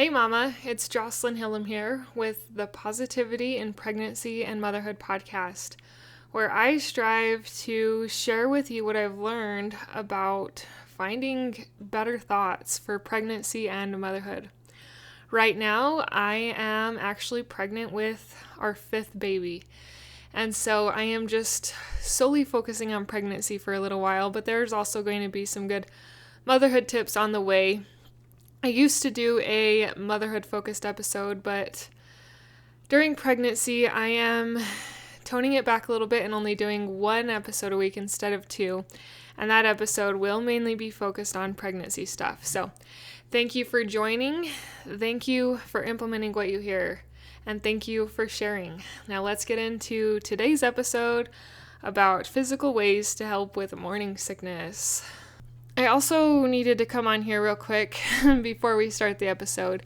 Hey Mama, it's Jocelyn Hillam here with the Positivity in Pregnancy and Motherhood podcast, where I strive to share with you what I've learned about finding better thoughts for pregnancy and motherhood. Right now, I am actually pregnant with our fifth baby, and so I am just solely focusing on pregnancy for a little while, but there's also going to be some good motherhood tips on the way. I used to do a motherhood-focused episode, but during pregnancy, I am toning it back a little bit and only doing one episode a week instead of two. And that episode will mainly be focused on pregnancy stuff. So thank you for joining. Thank you for implementing what you hear. And thank you for sharing. Now let's get into today's episode about physical ways to help with morning sickness. I also needed to come on here real quick before we start the episode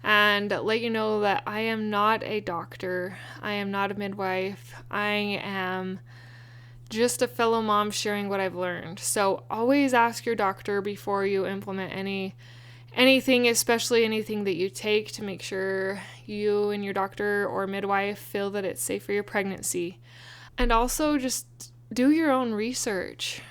and let you know that I am not a doctor. I am not a midwife. I am just a fellow mom sharing what I've learned. So always ask your doctor before you implement anything, especially anything that you take, to make sure you and your doctor or midwife feel that it's safe for your pregnancy. And also just do your own research.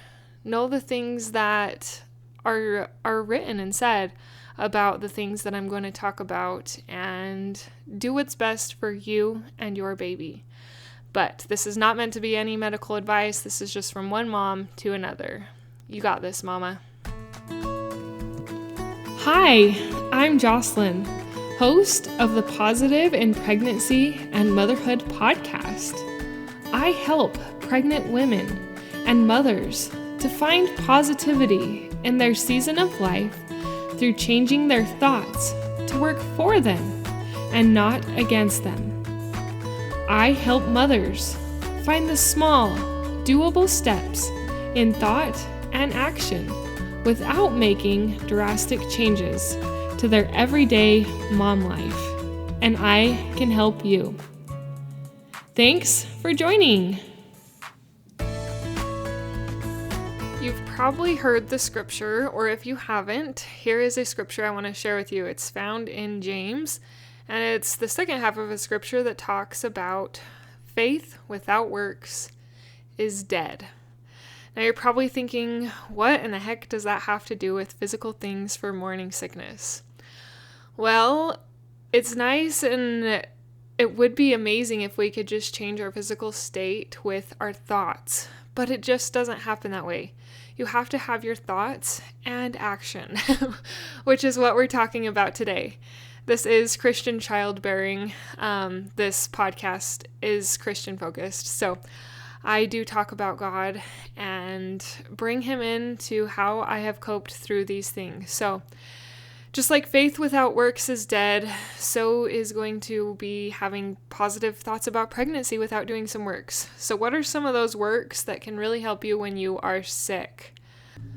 Know the things that are written and said about the things that I'm going to talk about, and do what's best for you and your baby. But this is not meant to be any medical advice. This is just from one mom to another. You got this, Mama. Hi, I'm Jocelyn, host of the Positive in Pregnancy and Motherhood podcast. I help pregnant women and mothers to find positivity in their season of life through changing their thoughts to work for them and not against them. I help mothers find the small, doable steps in thought and action without making drastic changes to their everyday mom life, and I can help you. Thanks for joining. You've probably heard the scripture, or if you haven't, here is a scripture I want to share with you. It's found in James, and it's the second half of a scripture that talks about faith without works is dead. Now you're probably thinking, what in the heck does that have to do with physical things for morning sickness? Well, it's nice and it would be amazing if we could just change our physical state with our thoughts, but it just doesn't happen that way. You have to have your thoughts and action, which is what we're talking about today. This is Christian childbearing. This podcast is Christian focused. So I do talk about God and bring him into how I have coped through these things. So just like faith without works is dead, so is going to be having positive thoughts about pregnancy without doing some works. So what are some of those works that can really help you when you are sick?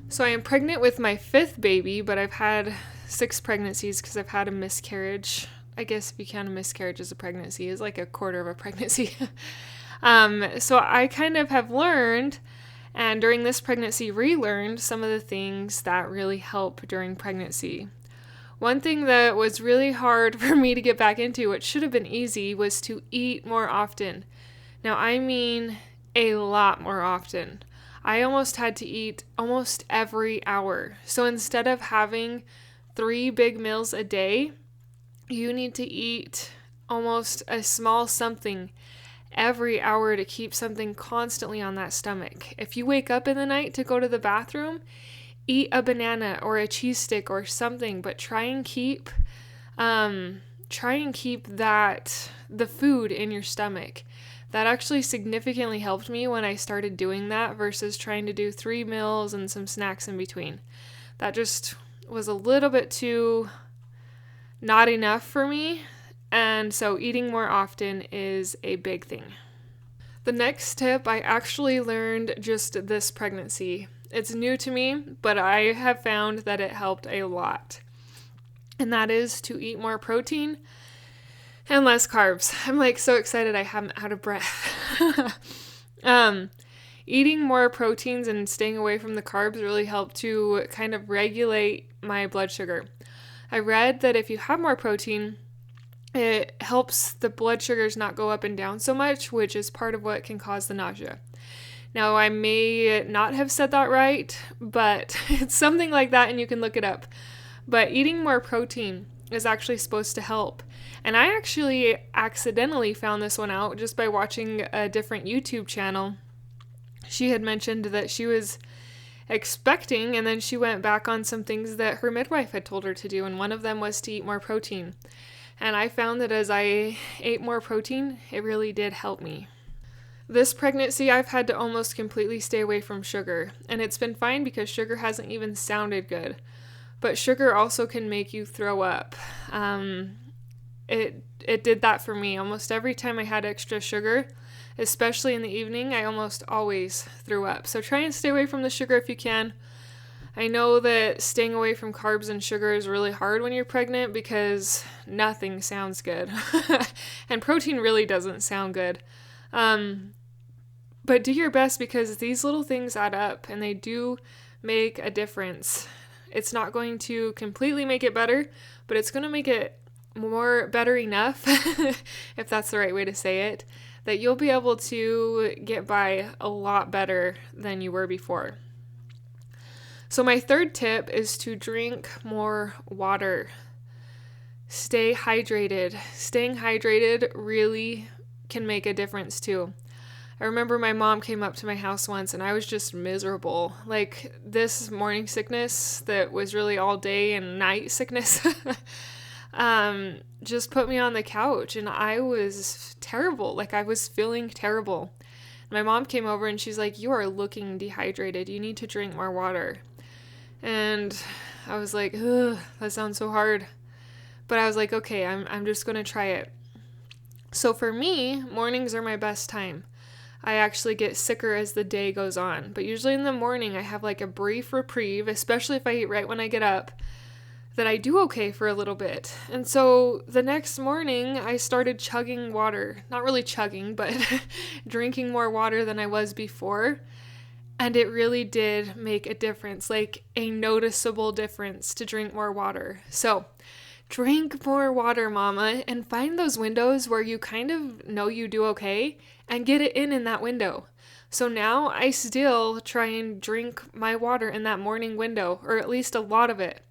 So I am pregnant with my fifth baby, but I've had 6 pregnancies because I've had a miscarriage. I guess if you count a miscarriage as a pregnancy, it's like a quarter of a pregnancy. So I kind of have learned, and during this pregnancy relearned, some of the things that really help during pregnancy. One thing that was really hard for me to get back into, which should have been easy, was to eat more often. Now, I mean a lot more often. I almost had to eat almost every hour. So instead of having 3 big meals a day, you need to eat almost a small something every hour to keep something constantly on that stomach. If you wake up in the night to go to the bathroom, eat a banana or a cheese stick or something, but try and keep that the food in your stomach. That actually significantly helped me when I started doing that versus trying to do 3 meals and some snacks in between. That just was a little bit too not enough for me, and so eating more often is a big thing. The next tip I actually learned just this pregnancy. It's new to me, but I have found that it helped a lot. And that is to eat more protein and less carbs. I'm like so excited I am out of breath. Eating more proteins and staying away from the carbs really helped to kind of regulate my blood sugar. I read that if you have more protein, it helps the blood sugars not go up and down so much, which is part of what can cause the nausea. Now, I may not have said that right, but it's something like that, and you can look it up. But eating more protein is actually supposed to help. And I actually accidentally found this one out just by watching a different YouTube channel. She had mentioned that she was expecting, and then she went back on some things that her midwife had told her to do, and one of them was to eat more protein. And I found that as I ate more protein, it really did help me. This pregnancy, I've had to almost completely stay away from sugar, and it's been fine because sugar hasn't even sounded good. But sugar also can make you throw up. It did that for me. Almost every time I had extra sugar, especially in the evening, I almost always threw up. So try and stay away from the sugar if you can. I know that staying away from carbs and sugar is really hard when you're pregnant because nothing sounds good. And protein really doesn't sound good. But do your best because these little things add up and they do make a difference. It's not going to completely make it better, but it's going to make it better enough, if that's the right way to say it, that you'll be able to get by a lot better than you were before. So my third tip is to drink more water. Stay hydrated. Staying hydrated really can make a difference too. I remember my mom came up to my house once and I was just miserable. Like this morning sickness that was really all day and night sickness just put me on the couch and I was terrible. Like I was feeling terrible. My mom came over and she's like, "You are looking dehydrated. You need to drink more water." And I was like, "Ugh, that sounds so hard." But I was like, okay, I'm just going to try it. So for me, mornings are my best time. I actually get sicker as the day goes on. But usually in the morning, I have like a brief reprieve, especially if I eat right when I get up, that I do okay for a little bit. And so the next morning, I started chugging water. Not really chugging, but drinking more water than I was before. And it really did make a difference, like a noticeable difference to drink more water. So drink more water, mama, and find those windows where you kind of know you do okay and get it in that window. So now I still try and drink my water in that morning window, or at least a lot of it,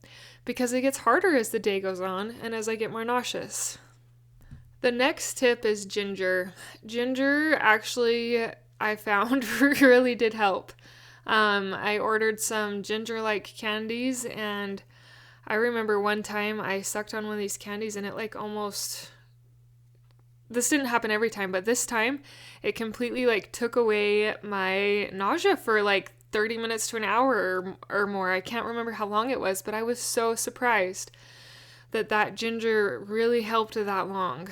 because it gets harder as the day goes on and as I get more nauseous. The next tip is ginger. Ginger actually, I found really did help. I ordered some ginger-like candies, and I remember one time I sucked on one of these candies and it like almost, this didn't happen every time, but this time it completely like took away my nausea for like 30 minutes to an hour or more. I can't remember how long it was, but I was so surprised that ginger really helped that long.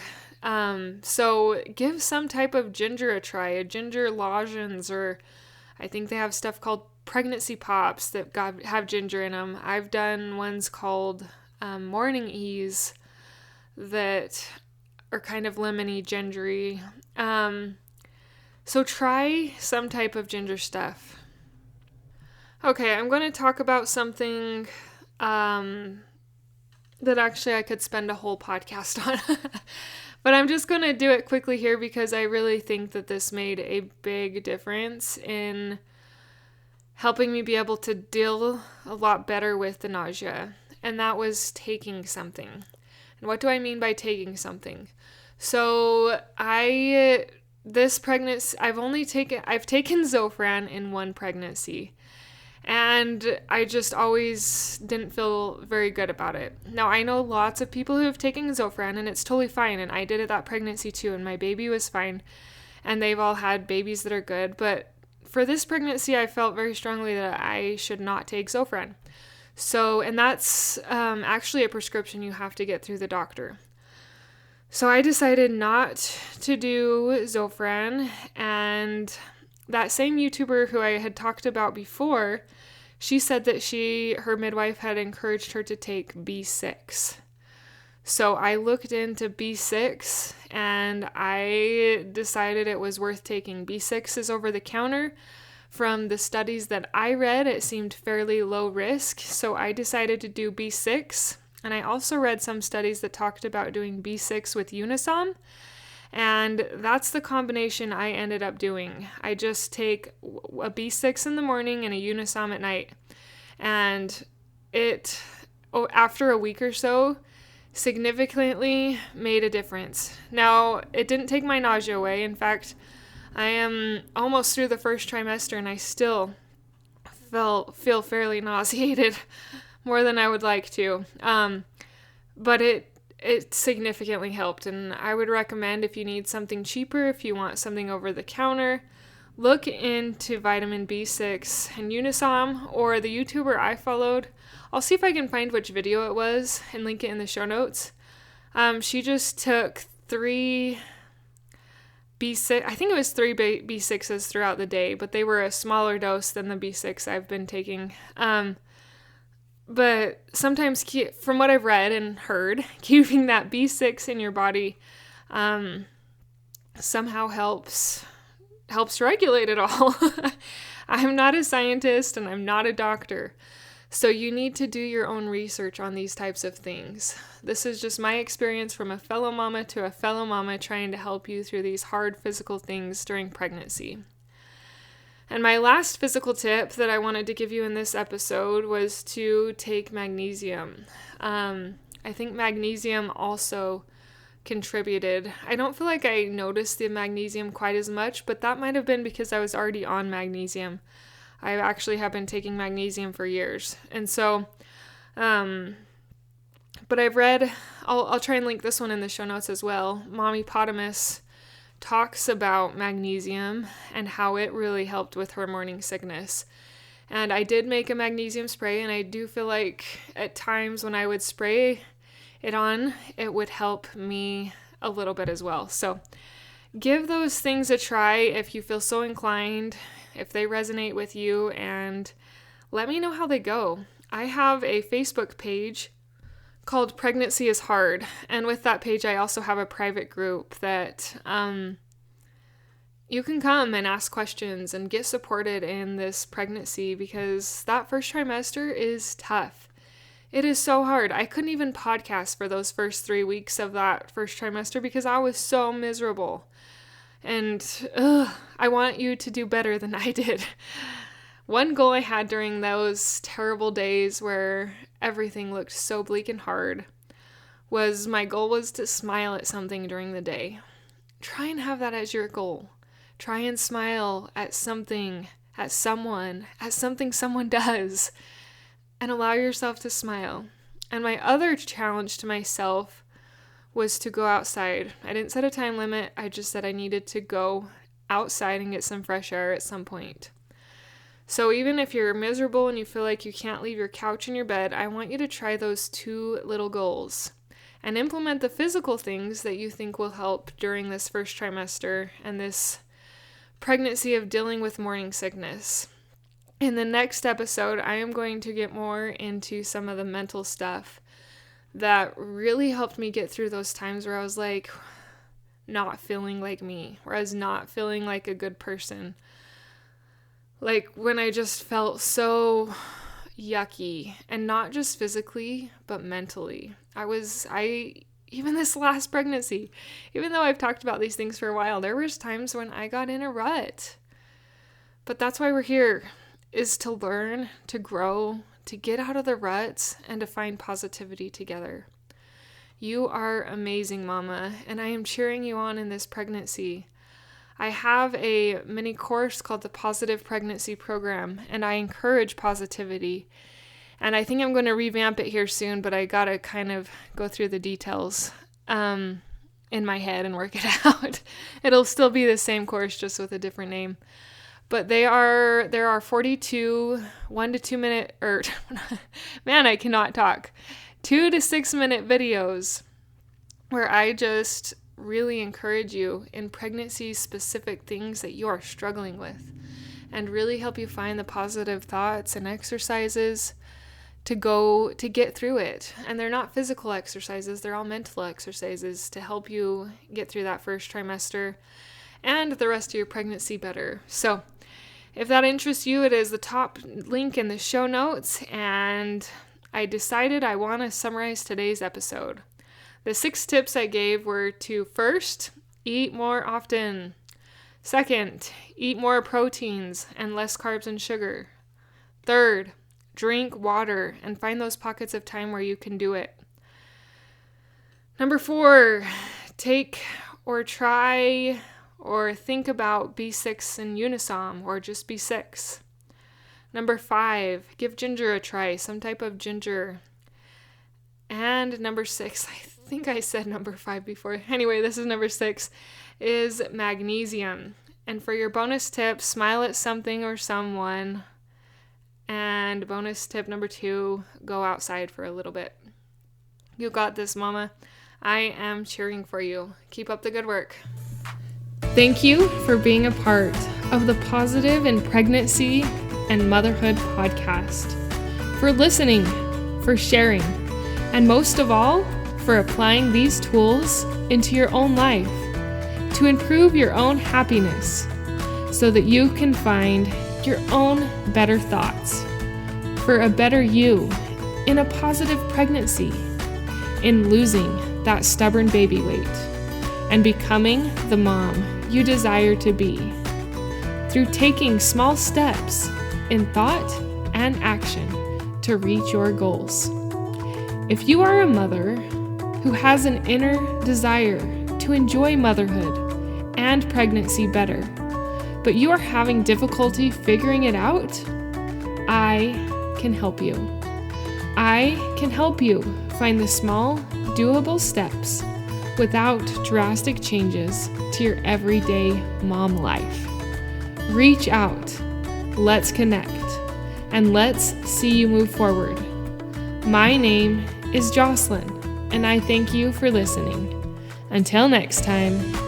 So give some type of ginger a try, a ginger lozenge, or I think they have stuff called pregnancy pops that have ginger in them. I've done ones called morning ease that are kind of lemony, gingery. So try some type of ginger stuff. Okay, I'm going to talk about something that actually I could spend a whole podcast on. But I'm just going to do it quickly here because I really think that this made a big difference in helping me be able to deal a lot better with the nausea. And that was taking something. And what do I mean by taking something? So this pregnancy, I've taken Zofran in one pregnancy. And I just always didn't feel very good about it. Now, I know lots of people who have taken Zofran, and it's totally fine. And I did it that pregnancy too, and my baby was fine. And they've all had babies that are good. But for this pregnancy, I felt very strongly that I should not take Zofran. So, and that's actually a prescription you have to get through the doctor. So I decided not to do Zofran, and that same YouTuber who I had talked about before, she said that her midwife had encouraged her to take B6. So I looked into B6 and I decided it was worth taking. B6 is over the counter. From the studies that I read, it seemed fairly low risk. So I decided to do B6. And I also read some studies that talked about doing B6 with Unisom. And that's the combination I ended up doing. I just take a B6 in the morning and a Unisom at night. And it, after a week or so, significantly made a difference. Now, it didn't take my nausea away. In fact, I am almost through the first trimester and I still feel fairly nauseated, more than I would like to. But it significantly helped, and I would recommend, if you need something cheaper, if you want something over the counter, look into vitamin B6 and Unisom, or the YouTuber I followed. I'll see if I can find which video it was and link it in the show notes. She just took 3 B6, I think it was 3 B6s throughout the day, but they were a smaller dose than the B6 I've been taking. But sometimes, from what I've read and heard, keeping that B6 in your body somehow helps regulate it all. I'm not a scientist and I'm not a doctor, so you need to do your own research on these types of things. This is just my experience from a fellow mama to a fellow mama trying to help you through these hard physical things during pregnancy. And my last physical tip that I wanted to give you in this episode was to take magnesium. I think magnesium also contributed. I don't feel like I noticed the magnesium quite as much, but that might have been because I was already on magnesium. I actually have been taking magnesium for years. And so, but I've read, I'll try and link this one in the show notes as well. Mommy Potamus talks about magnesium and how it really helped with her morning sickness. And I did make a magnesium spray, and I do feel like at times when I would spray it on, it would help me a little bit as well. So give those things a try if you feel so inclined, if they resonate with you, and let me know how they go. I have a Facebook page called Pregnancy is Hard, and with that page I also have a private group that you can come and ask questions and get supported in this pregnancy, because that first trimester is tough. It is so hard. I couldn't even podcast for those first 3 weeks of that first trimester because I was so miserable. And I want you to do better than I did. One goal I had during those terrible days where everything looked so bleak and hard was my goal was to smile at something during the day. Try and have that as your goal. Try and smile at something, at someone, at something someone does, and allow yourself to smile. And my other challenge to myself was to go outside. I didn't set a time limit. I just said I needed to go outside and get some fresh air at some point. So even if you're miserable and you feel like you can't leave your couch and your bed, I want you to try those 2 little goals and implement the physical things that you think will help during this first trimester and this pregnancy of dealing with morning sickness. In the next episode, I am going to get more into some of the mental stuff that really helped me get through those times where I was like not feeling like me, where I was not feeling like a good person. Like when I just felt so yucky, and not just physically, but mentally. Even this last pregnancy, even though I've talked about these things for a while, there was times when I got in a rut. But that's why we're here, is to learn, to grow, to get out of the ruts, and to find positivity together. You are amazing, Mama, and I am cheering you on in this pregnancy. I have a mini course called the Positive Pregnancy Program, and I encourage positivity. And I think I'm going to revamp it here soon, but I got to kind of go through the details in my head and work it out. It'll still be the same course, just with a different name. But there are 42 1 to 2 minute, man, I cannot talk, 2 to 6 minute videos where I just really encourage you in pregnancy specific things that you are struggling with, and really help you find the positive thoughts and exercises to get through it. And they're not physical exercises, they're all mental exercises to help you get through that first trimester and the rest of your pregnancy better. So if that interests you, it is the top link in the show notes, and I decided I want to summarize today's episode. The 6 tips I gave were to first, eat more often. Second, eat more proteins and less carbs and sugar. Third, drink water and find those pockets of time where you can do it. Number 4, take or try or think about B6 in Unisom or just B6. Number 5, give ginger a try, some type of ginger. And number 6, I think I said number 5 before. Anyway, this is number 6, is magnesium. And for your bonus tip, smile at something or someone. And bonus tip number 2, go outside for a little bit. You got this, Mama. I am cheering for you. Keep up the good work. Thank you for being a part of the Positive in Pregnancy and Motherhood podcast, for listening, for sharing, and most of all, for applying these tools into your own life to improve your own happiness so that you can find your own better thoughts for a better you in a positive pregnancy, in losing that stubborn baby weight, and becoming the mom you desire to be through taking small steps in thought and action to reach your goals. If you are a mother who has an inner desire to enjoy motherhood and pregnancy better, but you are having difficulty figuring it out, I can help you. I can help you find the small, doable steps without drastic changes to your everyday mom life. Reach out, let's connect, and let's see you move forward. My name is Jocelyn, and I thank you for listening. Until next time.